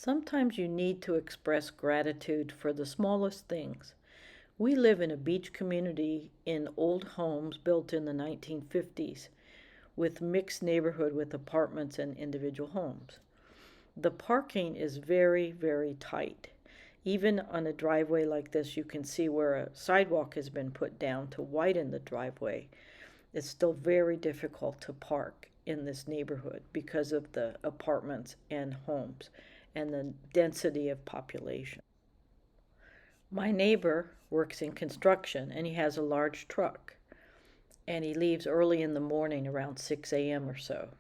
Sometimes you need to express gratitude for the smallest things. We live in a beach community in old homes built in the 1950s with mixed neighborhood with apartments and individual homes. The parking is very, very tight. Even on a driveway like this, you can see where a sidewalk has been put down to widen the driveway. It's still very difficult to park in this neighborhood because of the apartments and homes and the density of population. My neighbor works in construction and he has a large truck and he leaves early in the morning around 6 a.m. or so.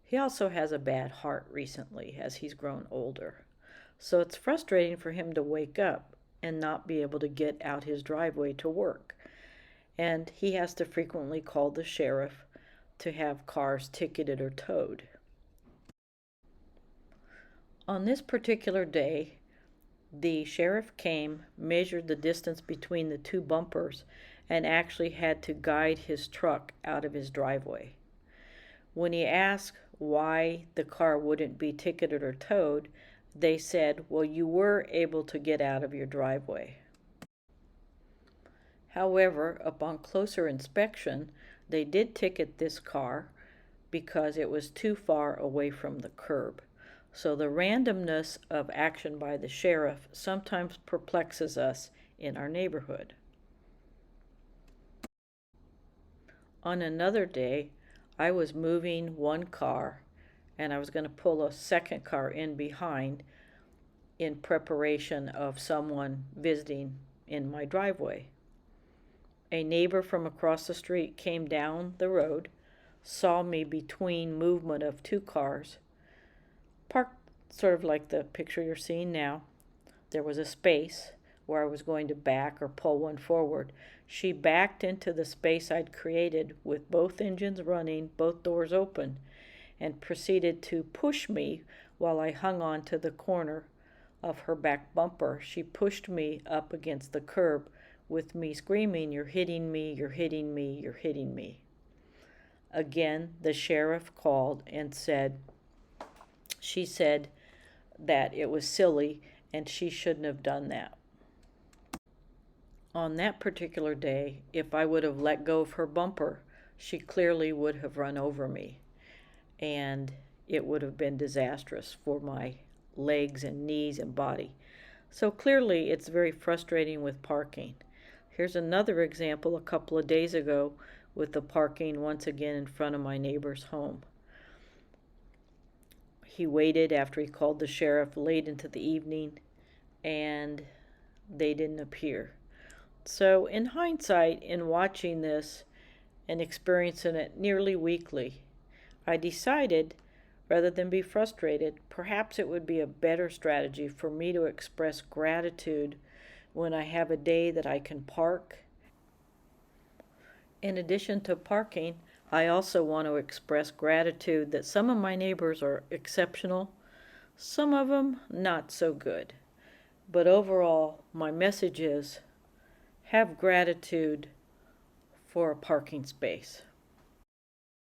He also has a bad heart recently as he's grown older. So it's frustrating for him to wake up and not be able to get out his driveway to work. And he has to frequently call the sheriff to have cars ticketed or towed. On this particular day, the sheriff came, measured the distance between the two bumpers, and actually had to guide his truck out of his driveway. When he asked why the car wouldn't be ticketed or towed, they said, well, you were able to get out of your driveway. However, upon closer inspection, they did ticket this car because it was too far away from the curb. So the randomness of action by the sheriff sometimes perplexes us in our neighborhood. On another day, I was moving one car and I was going to pull a second car in behind in preparation of someone visiting in my driveway. A neighbor from across the street came down the road, saw me between movement of two cars, parked sort of like the picture you're seeing now. There was a space where I was going to back or pull one forward. She backed into the space I'd created with both engines running, both doors open, and proceeded to push me while I hung on to the corner of her back bumper. She pushed me up against the curb with me screaming, "You're hitting me, you're hitting me, you're hitting me." Again, the sheriff called and she said that it was silly and she shouldn't have done that. On that particular day, if I would have let go of her bumper, she clearly would have run over me, and it would have been disastrous for my legs and knees and body. So clearly, it's very frustrating with parking. Here's another example a couple of days ago with the parking once again in front of my neighbor's home. He waited after he called the sheriff late into the evening and they didn't appear. So in hindsight, in watching this and experiencing it nearly weekly, I decided, rather than be frustrated, perhaps it would be a better strategy for me to express gratitude when I have a day that I can park. In addition to parking, I also want to express gratitude that some of my neighbors are exceptional, some of them not so good. But overall, my message is have gratitude for a parking space.